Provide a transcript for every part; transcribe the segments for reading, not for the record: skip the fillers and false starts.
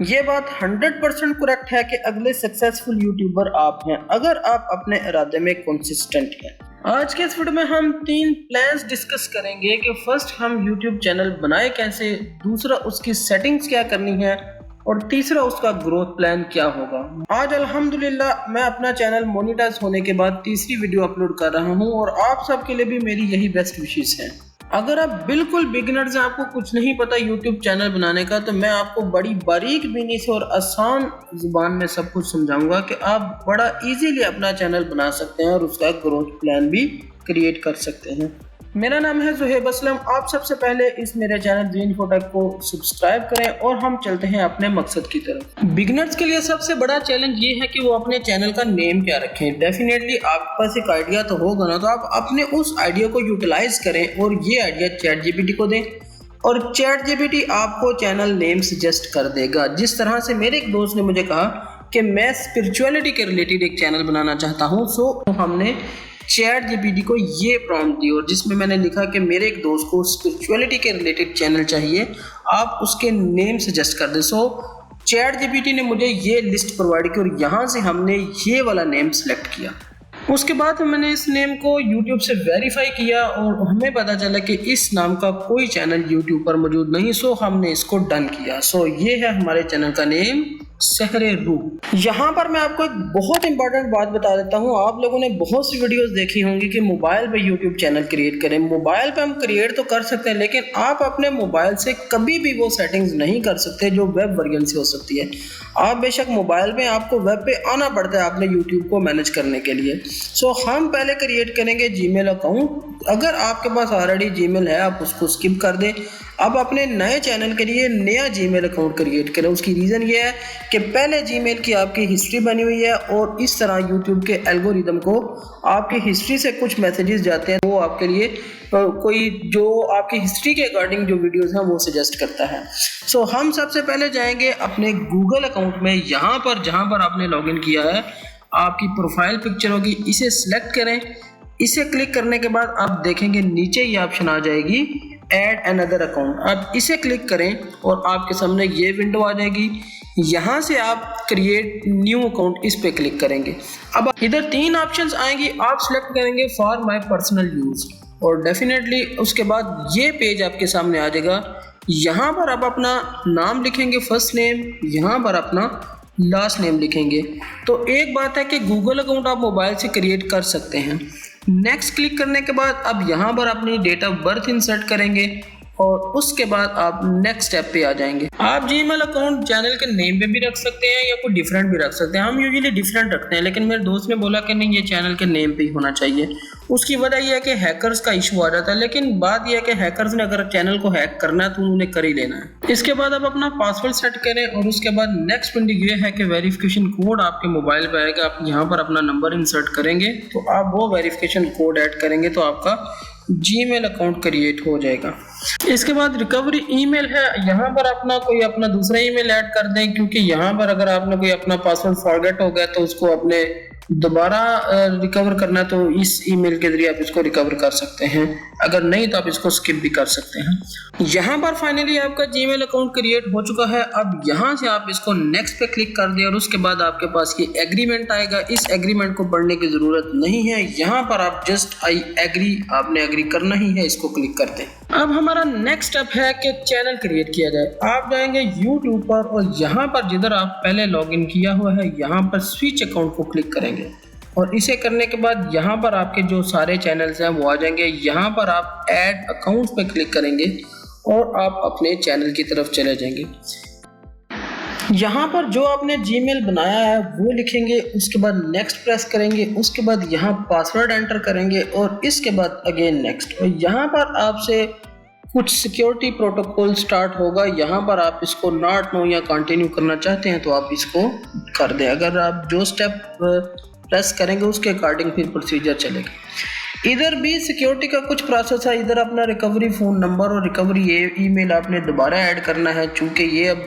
ये बात 100% करेक्ट है कि अगले सक्सेसफुल यूट्यूबर आप हैं अगर आप अपने इरादे में कंसिस्टेंट हैं। आज के इस वीडियो में हम 3 प्लान्स डिस्कस करेंगे कि फर्स्ट हम यूट्यूब चैनल बनाए कैसे, दूसरा उसकी सेटिंग्स क्या करनी है और तीसरा उसका ग्रोथ प्लान क्या होगा। आज अल्हम्दुलिल्लाह मैं अपना चैनल मोनेटाइज होने के बाद तीसरी वीडियो अपलोड कर रहा हूँ और आप सबके लिए भी मेरी यही बेस्ट विशेस हैं। अगर आप बिल्कुल बिगिनर्स हैं, आपको कुछ नहीं पता यूट्यूब चैनल बनाने का, तो मैं आपको बड़ी बारीक बीनी से और आसान जुबान में सब कुछ समझाऊंगा कि आप बड़ा इजीली अपना चैनल बना सकते हैं और उसका ग्रोथ प्लान भी क्रिएट कर सकते हैं। मेरा नाम है ज़ुहैब असलम। आप सबसे पहले इस मेरे चैनल ज़ीन इन्फोटेक को सब्सक्राइब करें और हम चलते हैं अपने मकसद की तरफ। बिगिनर्स के लिए सबसे बड़ा चैलेंज ये है कि वो अपने चैनल का नेम क्या रखें। डेफिनेटली आपके पास एक आइडिया तो होगा ना, तो आप अपने उस आइडिया को यूटिलाइज करें और ये आइडिया चैट जीपीटी को दें और चैट जीपीटी आपको चैनल नेम सजेस्ट कर देगा। जिस तरह से मेरे एक दोस्त ने मुझे कहा कि मैं स्पिरिचुअलिटी के रिलेटेड एक चैनल बनाना चाहता हूँ, सो हमने चैट जीपीटी को ये प्रॉम्प्ट दी और जिसमें मैंने लिखा कि मेरे एक दोस्त को स्पिरिचुअलिटी के रिलेटेड चैनल चाहिए, आप उसके नेम सजेस्ट कर दें। सो चैट जीपीटी ने मुझे ये लिस्ट प्रोवाइड की और यहाँ से हमने ये वाला नेम सेलेक्ट किया। उसके बाद मैंने इस नेम को YouTube से वेरीफाई किया और हमें पता चला कि इस नाम का कोई चैनल YouTube पर मौजूद नहीं। सो हमने इसको डन किया। सो ये है हमारे चैनल का नेम, सहरे रूह। यहाँ पर मैं आपको एक बहुत इंपॉर्टेंट बात बता देता हूँ। आप लोगों ने बहुत सी वीडियोस देखी होंगी कि मोबाइल पे YouTube चैनल क्रिएट करें। मोबाइल पे हम क्रिएट तो कर सकते हैं, लेकिन आप अपने मोबाइल से कभी भी वो सेटिंग्स नहीं कर सकते जो वेब वर्जन से हो सकती है। आप बेशक मोबाइल में, आपको वेब पे आना पड़ता है आपने YouTube को मैनेज करने के लिए। सो हम पहले क्रिएट करेंगे जीमेल अकाउंट। अगर आपके पास ऑलरेडी जीमेल है आप उसको स्किप कर दें। अब अपने नए चैनल के लिए नया जीमेल अकाउंट क्रिएट करें। उसकी रीज़न ये है कि पहले जीमेल की आपकी हिस्ट्री बनी हुई है और इस तरह यूट्यूब के एल्गोरिदम को आपकी हिस्ट्री से कुछ मैसेजेस जाते हैं, वो आपके लिए कोई जो आपकी हिस्ट्री के अकॉर्डिंग जो वीडियोस हैं वो सजेस्ट करता है। सो हम सबसे पहले जाएंगे अपने गूगल अकाउंट में। यहाँ पर जहाँ पर आपने लॉगिन किया है आपकी प्रोफाइल पिक्चर होगी, इसे सिलेक्ट करें। इसे क्लिक करने के बाद आप देखेंगे नीचे ये ऑप्शन आ जाएगी ऐड अनदर अकाउंट। आप इसे क्लिक करें और आपके सामने ये विंडो आ जाएगी। यहाँ से आप क्रिएट न्यू अकाउंट इस पे क्लिक करेंगे। अब इधर 3 ऑप्शंस आएंगी, आप सिलेक्ट करेंगे फॉर माय पर्सनल यूज और डेफिनेटली उसके बाद ये पेज आपके सामने आ जाएगा। यहाँ पर आप अपना नाम लिखेंगे, फर्स्ट नेम, यहाँ पर अपना लास्ट नेम लिखेंगे। तो एक बात है कि गूगल अकाउंट आप मोबाइल से क्रिएट कर सकते हैं। नेक्स्ट क्लिक करने के बाद अब यहाँ पर अपनी डेट ऑफ बर्थ इंसर्ट करेंगे और उसके बाद आप नेक्स्ट स्टेप पे आ जाएंगे। आप जीमेल अकाउंट चैनल के नेम पे भी रख सकते हैं या कोई डिफरेंट भी रख सकते हैं। हम यूजुअली डिफरेंट रखते हैं, लेकिन मेरे दोस्त ने बोला कि नहीं, ये चैनल के नेम पे ही होना चाहिए। उसकी वजह यह है कि हैकर्स का इशू आ जाता है, लेकिन बात यह है कि हैकर्स ने अगर चैनल को हैक करना है तो उन्हें कर ही लेना है। इसके बाद आप अपना पासवर्ड सेट करें और उसके बाद नेक्स्ट विंडो ये है कि वेरिफिकेशन कोड आपके मोबाइल पे आएगा। आप यहाँ पर अपना नंबर इंसर्ट करेंगे तो आप वो वेरिफिकेशन कोड ऐड करेंगे तो आपका जीमेल अकाउंट क्रिएट हो जाएगा। इसके बाद रिकवरी ईमेल है, यहाँ पर अपना दूसरा ईमेल ऐड कर दें, क्योंकि यहाँ पर अगर आपने कोई अपना पासवर्ड फॉरगेट हो गया तो उसको अपने दोबारा रिकवर करना, तो इस ईमेल के जरिए आप इसको रिकवर कर सकते हैं। अगर नहीं तो आप इसको स्किप भी कर सकते हैं। यहाँ पर फाइनली आपका जीमेल अकाउंट क्रिएट हो चुका है। अब यहाँ से आप इसको नेक्स्ट पे क्लिक कर दें और उसके बाद आपके पास ये एग्रीमेंट आएगा। इस एग्रीमेंट को पढ़ने की जरूरत नहीं है, यहाँ पर आप जस्ट आई एग्री, आपने एग्री करना ही है, इसको क्लिक कर दें। अब हमारा नेक्स्ट स्टेप है कि चैनल क्रिएट किया जाए। आप जाएंगे यूट्यूब पर और यहाँ पर जिधर आप पहले लॉगिन किया हुआ है यहाँ पर स्विच अकाउंट को क्लिक करेंगे और इसे करने के बाद यहाँ पर आपके जो सारे चैनल्स हैं वो आ जाएंगे। यहाँ पर आप ऐड अकाउंट पे क्लिक करेंगे और आप अपने चैनल की तरफ चले जाएंगे। यहाँ पर जो आपने जीमेल बनाया है वो लिखेंगे, उसके बाद नेक्स्ट प्रेस करेंगे, उसके बाद यहाँ पासवर्ड एंटर करेंगे और इसके बाद अगेन नेक्स्ट। और यहाँ पर आपसे कुछ सिक्योरिटी प्रोटोकॉल स्टार्ट होगा। यहाँ पर आप इसको नॉट नो या कंटिन्यू करना चाहते हैं तो आप इसको कर दें। अगर आप जो स्टेप प्रेस करेंगे उसके अकॉर्डिंग फिर प्रोसीजर चलेगा। इधर भी सिक्योरिटी का कुछ प्रोसेस है। इधर अपना रिकवरी फ़ोन नंबर और रिकवरी ईमेल आपने दोबारा ऐड करना है। चूँकि ये अब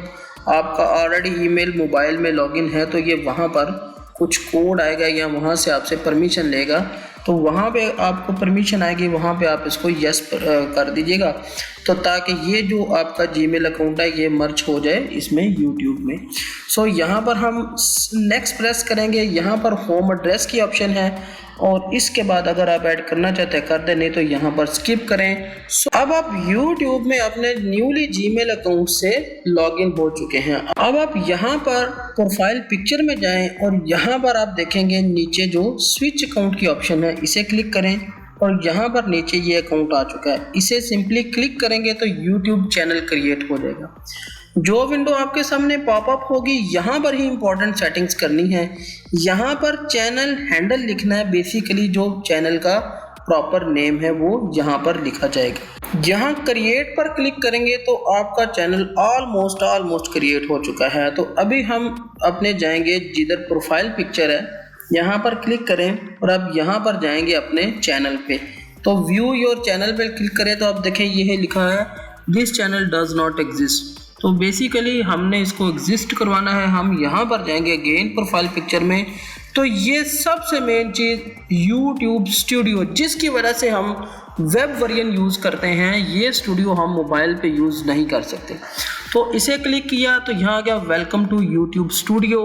आपका ऑलरेडी ईमेल मोबाइल में लॉगिन है तो ये वहाँ पर कुछ कोड आएगा या वहाँ से आपसे परमिशन लेगा, तो वहाँ पे आपको परमिशन आएगी, वहाँ पे आप इसको यस कर दीजिएगा। तो ताकि ये जो आपका जीमेल अकाउंट है ये मर्ज हो जाए इसमें यूट्यूब में। सो यहाँ पर हम नेक्स्ट प्रेस करेंगे, यहाँ पर होम एड्रेस की ऑप्शन है और इसके बाद अगर आप ऐड करना चाहते हैं कर दें, नहीं तो यहाँ पर स्किप करें। अब आप YouTube में अपने न्यूली जीमेल अकाउंट से लॉगिन हो चुके हैं। अब आप यहाँ पर प्रोफाइल पिक्चर में जाएं और यहाँ पर आप देखेंगे नीचे जो स्विच अकाउंट की ऑप्शन है इसे क्लिक करें और यहाँ पर नीचे ये अकाउंट आ चुका है, इसे सिंपली क्लिक करेंगे तो YouTube चैनल क्रिएट हो जाएगा। जो विंडो आपके सामने पॉपअप होगी यहाँ पर ही इंपॉर्टेंट सेटिंग्स करनी है। यहाँ पर चैनल हैंडल लिखना है, बेसिकली जो चैनल का प्रॉपर नेम है वो यहाँ पर लिखा जाएगा। यहाँ क्रिएट पर क्लिक करेंगे तो आपका चैनल ऑलमोस्ट क्रिएट हो चुका है। तो अभी हम अपने जाएंगे जिधर प्रोफाइल पिक्चर है यहाँ पर क्लिक करें और अब यहाँ पर जाएंगे अपने चैनल पे। तो व्यू योर चैनल पे क्लिक करें तो आप देखें ये लिखा है this channel does not exist. तो बेसिकली हमने इसको एग्जिस्ट करवाना है। हम यहाँ पर जाएंगे अगेन प्रोफाइल पिक्चर में, तो ये सबसे मेन चीज़ YouTube स्टूडियो जिसकी वजह से हम वेब वर्जन यूज़ करते हैं, ये स्टूडियो हम मोबाइल पे यूज़ नहीं कर सकते। तो इसे क्लिक किया तो यहाँ आ गया वेलकम टू YouTube स्टूडियो।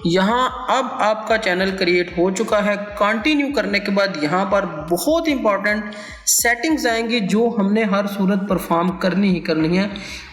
यहाँ अब आपका चैनल क्रिएट हो चुका है। कंटिन्यू करने के बाद यहाँ पर बहुत इंपॉर्टेंट सेटिंग्स आएंगी जो हमने हर सूरत परफॉर्म करनी ही करनी है,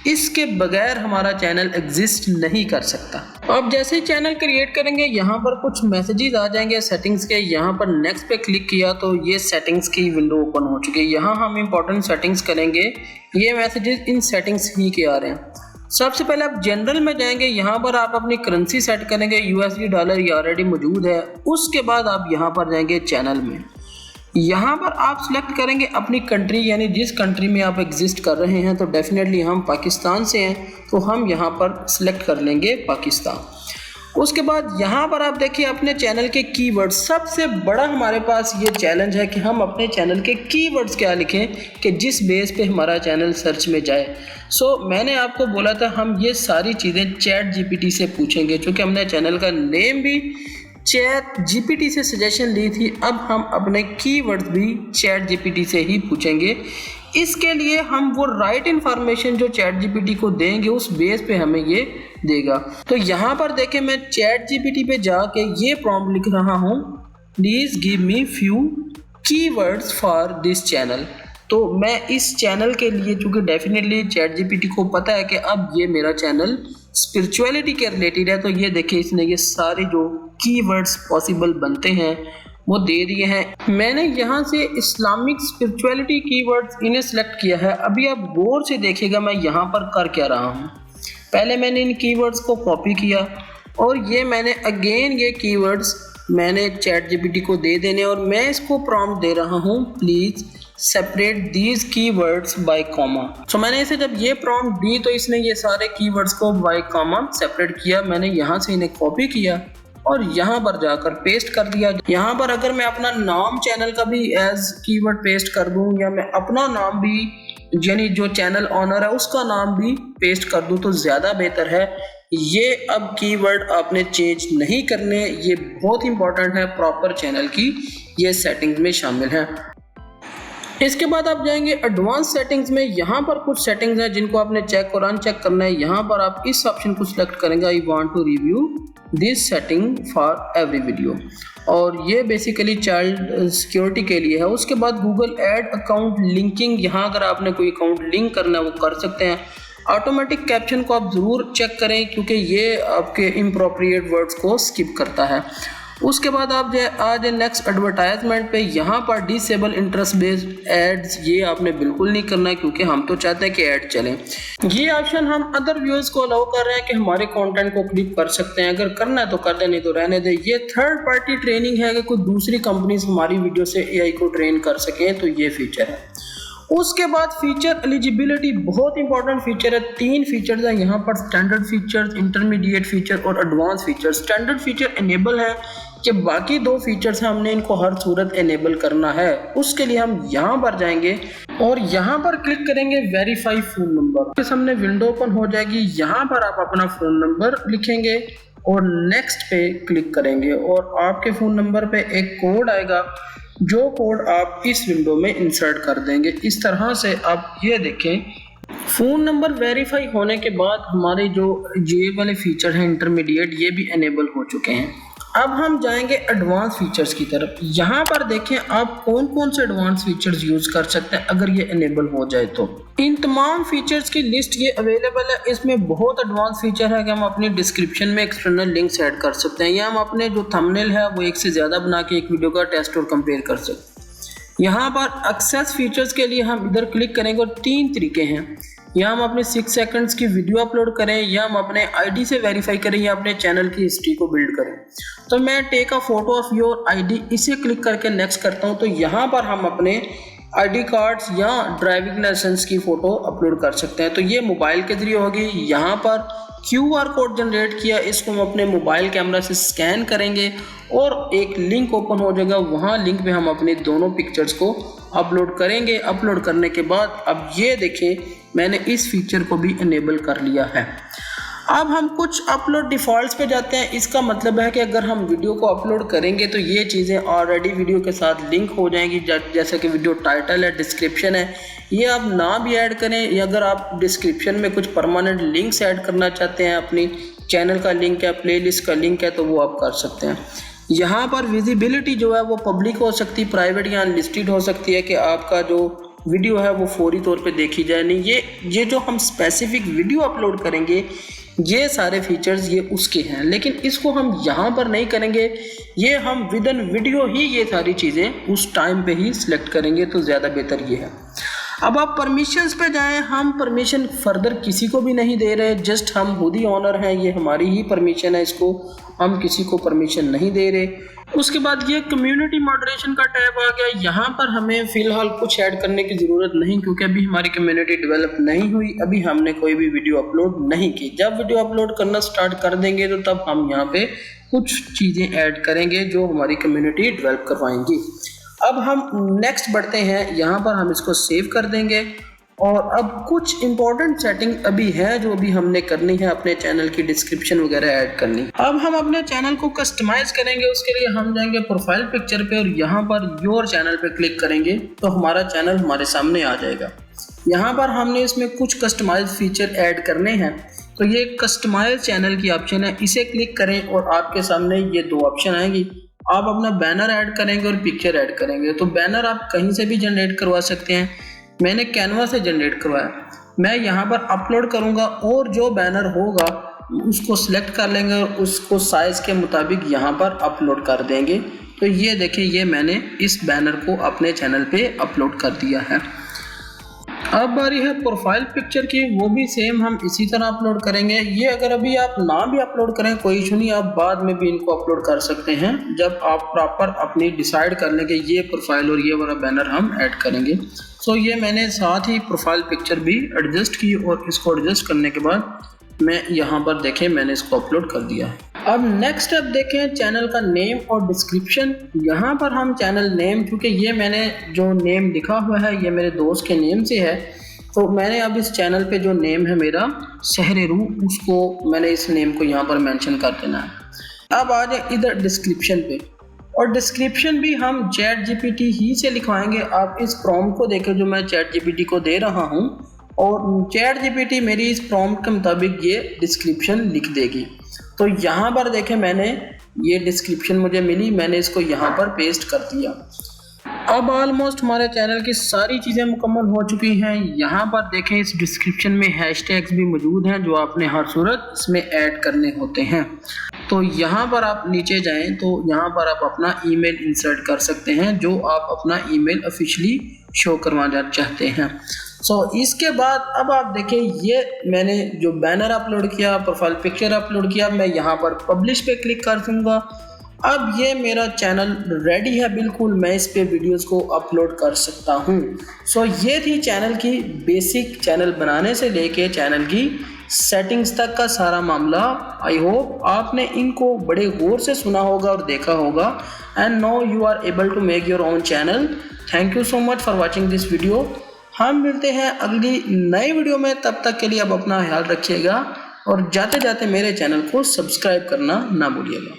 इसके बगैर हमारा चैनल एग्जिस्ट नहीं कर सकता। अब जैसे ही चैनल क्रिएट करेंगे यहाँ पर कुछ मैसेजेस आ जाएंगे सेटिंग्स के, यहाँ पर नेक्स्ट पे क्लिक किया तो ये सेटिंग्स की विंडो ओपन हो चुकी है। यहाँ हम इंपॉर्टेंट सेटिंग्स करेंगे, ये मैसेजेस इन सेटिंग्स ही के आ रहे हैं। सबसे पहले आप जनरल में जाएंगे, यहाँ पर आप अपनी करेंसी सेट करेंगे, USD डॉलर ये ऑलरेडी मौजूद है। उसके बाद आप यहाँ पर जाएंगे चैनल में, यहाँ पर आप सिलेक्ट करेंगे अपनी कंट्री, यानी जिस कंट्री में आप एग्जिस्ट कर रहे हैं। तो डेफिनेटली हम पाकिस्तान से हैं तो हम यहाँ पर सिलेक्ट कर लेंगे पाकिस्तान। उसके बाद यहाँ पर आप देखिए अपने चैनल के कीवर्ड्स। सबसे बड़ा हमारे पास ये चैलेंज है कि हम अपने चैनल के कीवर्ड्स क्या लिखें कि जिस बेस पे हमारा चैनल सर्च में जाए। मैंने आपको बोला था हम ये सारी चीज़ें चैट GPT से पूछेंगे, क्योंकि हमने चैनल का नेम भी चैट GPT से सजेशन ली थी। अब हम अपने कीवर्ड्स भी चैट GPT से ही पूछेंगे। इसके लिए हम वो राइट इन्फॉर्मेशन जो चैट GPT को देंगे उस बेस पे हमें ये देगा। तो यहाँ पर देखें मैं चैट GPT पे जाके ये प्रॉम्प्ट लिख रहा हूँ, please give me few keywords for this channel. तो मैं इस चैनल के लिए, चूँकि डेफिनेटली चैट GPT को पता है कि अब ये मेरा चैनल स्पिरिचुअलिटी के रिलेटेड है, तो ये देखिए इसने ये सारे जो कीवर्ड्स पॉसिबल बनते हैं वो दे दिए हैं। मैंने यहाँ से इस्लामिक स्पिरिचुअलिटी कीवर्ड्स इन्हें सेलेक्ट किया है। अभी आप गौर से देखिएगा मैं यहाँ पर कर क्या रहा हूँ। पहले मैंने इन कीवर्ड्स को कॉपी किया और ये मैंने अगेन ये कीवर्ड्स मैंने चैट GPT को दे देने और मैं इसको प्रॉम्प्ट दे रहा हूँ, please separate these keywords bye comma. तो मैंने इसे जब ये प्रॉम्प्ट दी तो इसने ये सारे कीवर्ड्स को बाय कॉमा सेपरेट किया। मैंने यहाँ से इन्हें कॉपी किया और यहाँ पर जाकर पेस्ट कर दिया। यहाँ पर अगर मैं अपना नाम चैनल का भी एज कीवर्ड पेस्ट कर दूँ या मैं अपना नाम भी, यानी जो चैनल ऑनर है उसका नाम भी पेस्ट कर दूँ तो ज़्यादा बेहतर है। ये अब कीवर्ड आपने चेंज नहीं करने, ये बहुत इंपॉर्टेंट है, प्रॉपर चैनल की ये सेटिंग्स में शामिल है। इसके बाद आप जाएंगे एडवांस सेटिंग्स में। यहाँ पर कुछ सेटिंग्स हैं जिनको आपने चेक और अनचेक करना है। यहाँ पर आप इस ऑप्शन को सिलेक्ट करेंगे, I want to review this setting for every video, और ये बेसिकली चाइल्ड सिक्योरिटी के लिए है। उसके बाद गूगल ऐड अकाउंट लिंकिंग, यहाँ अगर आपने कोई अकाउंट लिंक करना है वो कर सकते हैं। ऑटोमेटिक कैप्शन को आप ज़रूर चेक करें क्योंकि ये आपके इम्प्रोप्रिएट वर्ड्स को स्किप करता है। उसके बाद आप आ जाए नेक्स्ट एडवर्टाइजमेंट पे। यहाँ पर डिसेबल इंटरेस्ट बेस्ड एड्स, ये आपने बिल्कुल नहीं करना है क्योंकि हम तो चाहते हैं कि ऐड चलें। ये ऑप्शन हम अदर व्यूअर्स को अलाउ कर रहे हैं कि हमारे कंटेंट को क्लिक कर सकते हैं, अगर करना है तो कर दे, नहीं तो रहने दे। ये थर्ड पार्टी ट्रेनिंग है कि कोई दूसरी कंपनीज हमारी वीडियो से AI को ट्रेन कर सकें, तो ये फीचर है। उसके बाद फीचर एलिजिबिलिटी, बहुत इंपॉर्टेंट फीचर है। 3 फीचर्स हैं यहाँ पर, स्टैंडर्ड फीचर्स, इंटरमीडिएट फीचर और advance feature. Standard feature enable है कि बाकी 2 फीचर्स हैं हमने इनको हर सूरत इनेबल करना है। उसके लिए हम यहाँ पर जाएंगे और यहाँ पर क्लिक करेंगे वेरीफाई फ़ोन नंबर। आपके सामने विंडो ओपन हो जाएगी। यहाँ पर आप अपना फ़ोन नंबर लिखेंगे और नेक्स्ट पे क्लिक करेंगे और आपके फ़ोन नंबर पे एक कोड आएगा, जो कोड आप इस विंडो में इंसर्ट कर देंगे। इस तरह से आप ये देखें फ़ोन नंबर वेरीफाई होने के बाद हमारे जो ये वाले फीचर हैं इंटरमीडिएट, ये भी इनेबल हो चुके हैं। अब हम जाएंगे एडवांस फीचर्स की तरफ। यहाँ पर देखें आप कौन कौन से एडवांस फीचर्स यूज़ कर सकते हैं अगर ये इनेबल हो जाए तो। इन तमाम फीचर्स की लिस्ट ये अवेलेबल है। इसमें बहुत एडवांस फीचर है कि हम अपनी डिस्क्रिप्शन में एक्सटर्नल लिंक्स ऐड कर सकते हैं, या हम अपने जो थंबनेल है वो एक से ज़्यादा बना के एक वीडियो का टेस्ट और कंपेयर कर सकते हैं। यहाँ पर एक्सेस फीचर्स के लिए हम इधर क्लिक करेंगे और 3 तरीके हैं। या हम अपने 6 सेकंड्स की वीडियो अपलोड करें, या हम अपने आईडी से वेरीफाई करें, या अपने चैनल की हिस्ट्री को बिल्ड करें। तो मैं take a photo of your ID इसे क्लिक करके नेक्स्ट करता हूं। तो यहाँ पर हम अपने आईडी कार्ड्स या ड्राइविंग लाइसेंस की फ़ोटो अपलोड कर सकते हैं। तो ये मोबाइल के ज़रिए होगी। यहाँ पर QR कोड जनरेट किया, इसको हम अपने मोबाइल कैमरा से स्कैन करेंगे और एक लिंक ओपन हो जाएगा। वहाँ लिंक पे हम अपने दोनों पिक्चर्स को अपलोड करेंगे। अपलोड करने के बाद अब ये देखें मैंने इस फीचर को भी इनेबल कर लिया है। अब हम कुछ अपलोड डिफ़ॉल्ट्स पे जाते हैं। इसका मतलब है कि अगर हम वीडियो को अपलोड करेंगे तो ये चीज़ें ऑलरेडी वीडियो के साथ लिंक हो जाएंगी, जैसे कि वीडियो टाइटल है, डिस्क्रिप्शन है, ये आप ना भी ऐड करें, या अगर आप डिस्क्रिप्शन में कुछ परमानेंट लिंक्स ऐड करना चाहते हैं, अपनी चैनल का लिंक है, प्लेलिस्ट का लिंक है, तो वो आप कर सकते हैं। यहाँ पर विजिबिलिटी जो है वो पब्लिक हो सकती है, प्राइवेट या अनलिस्टेड हो सकती है कि आपका जो वीडियो है वो फौरी तौर पे देखी जाए। नहीं, ये जो हम स्पेसिफिक वीडियो अपलोड करेंगे ये सारे फीचर्स ये उसके हैं, लेकिन इसको हम यहाँ पर नहीं करेंगे। ये हम विद इन वीडियो ही ये सारी चीज़ें उस टाइम पे ही सिलेक्ट करेंगे, तो ज़्यादा बेहतर ये है। अब आप परमिशंस पे जाएं। हम परमिशन फर्दर किसी को भी नहीं दे रहे, जस्ट हम खुद ही ऑनर हैं, ये हमारी ही परमिशन है, इसको हम किसी को परमिशन नहीं दे रहे। उसके बाद ये कम्युनिटी मॉडरेशन का टैब आ गया। यहाँ पर हमें फ़िलहाल कुछ ऐड करने की ज़रूरत नहीं, क्योंकि अभी हमारी कम्युनिटी डेवलप नहीं हुई, अभी हमने कोई भी वीडियो अपलोड नहीं की। जब वीडियो अपलोड करना स्टार्ट कर देंगे तो तब हम यहाँ पे कुछ चीज़ें ऐड करेंगे जो हमारी कम्युनिटी डेवलप करवाएंगी। अब हम नेक्स्ट बढ़ते हैं। यहाँ पर हम इसको सेव कर देंगे। और अब कुछ इंपॉर्टेंट सेटिंग अभी है जो अभी हमने करनी है, अपने चैनल की डिस्क्रिप्शन वगैरह ऐड करनी। अब हम अपने चैनल को कस्टमाइज करेंगे। उसके लिए हम जाएंगे प्रोफाइल पिक्चर पे और यहाँ पर योर चैनल पे क्लिक करेंगे तो हमारा चैनल हमारे सामने आ जाएगा। यहाँ पर हमने इसमें कुछ कस्टमाइज फीचर ऐड करने हैं। तो ये कस्टमाइज चैनल की ऑप्शन है, इसे क्लिक करें और आपके सामने ये 2 ऑप्शन आएंगी। आप अपना बैनर ऐड करेंगे और पिक्चर ऐड करेंगे। तो बैनर आप कहीं से भी जनरेट करवा सकते हैं। मैंने कैनवा से जनरेट करवाया। मैं यहाँ पर अपलोड करूँगा और जो बैनर होगा उसको सिलेक्ट कर लेंगे और उसको साइज़ के मुताबिक यहाँ पर अपलोड कर देंगे। तो ये देखिए, ये मैंने इस बैनर को अपने चैनल पे अपलोड कर दिया है। अब बारी है प्रोफाइल पिक्चर की, वो भी सेम हम इसी तरह अपलोड करेंगे। ये अगर अभी आप ना भी अपलोड करें कोई इशू नहीं, आप बाद में भी इनको अपलोड कर सकते हैं जब आप प्रॉपर अपनी डिसाइड कर लेंगे ये प्रोफाइल और ये वाला बैनर हम ऐड करेंगे। सो ये मैंने साथ ही प्रोफाइल पिक्चर भी एडजस्ट की और इसको एडजस्ट करने के बाद मैं यहाँ पर देखें मैंने इसको अपलोड कर दिया है। अब नेक्स्ट स्टेप देखें चैनल का नेम और डिस्क्रिप्शन। यहाँ पर हम चैनल नेम, क्योंकि ये मैंने जो नेम लिखा हुआ है ये मेरे दोस्त के नेम से है, तो मैंने अब इस चैनल पे जो नेम है मेरा शहर रूह, उसको मैंने इस नेम को यहाँ पर मेंशन कर देना है। अब आ जाए इधर डिस्क्रिप्शन पे, और डिस्क्रिप्शन भी हम ChatGPT ही से लिखवाएंगे। आप इस प्रॉम्प्ट को देखें जो मैं ChatGPT को दे रहा हूँ, और ChatGPT मेरी इस प्रॉम्प्ट के मुताबिक ये डिस्क्रिप्शन लिख देगी। तो यहाँ पर देखें मैंने ये डिस्क्रिप्शन मुझे मिली, मैंने इसको यहाँ पर पेस्ट कर दिया। अब ऑलमोस्ट हमारे चैनल की सारी चीज़ें मुकम्मल हो चुकी हैं। यहाँ पर देखें इस डिस्क्रिप्शन में हैशटैग्स भी मौजूद हैं जो आपने हर सूरत इसमें ऐड करने होते हैं। तो यहाँ पर आप नीचे जाएं तो यहाँ पर आप अपना ईमेल इंसर्ट कर सकते हैं जो आप अपना ईमेल ऑफिशियली शो करवाना चाहते हैं। इसके बाद अब आप देखें ये मैंने जो बैनर अपलोड किया, प्रोफाइल पिक्चर अपलोड किया, मैं यहाँ पर पब्लिश पे क्लिक कर दूँगा। अब ये मेरा चैनल रेडी है बिल्कुल, मैं इस पे वीडियोस को अपलोड कर सकता हूँ। ये थी चैनल की बेसिक, चैनल बनाने से लेके चैनल की सेटिंग्स तक का सारा मामला। आई होप आपने इनको बड़े गौर से सुना होगा और देखा होगा। And now you are able to make your own channel. Thank you so much for watching this video. हम मिलते हैं अगली नई वीडियो में, तब तक के लिए आप अपना ख्याल रखिएगा और जाते जाते मेरे चैनल को सब्सक्राइब करना ना भूलिएगा।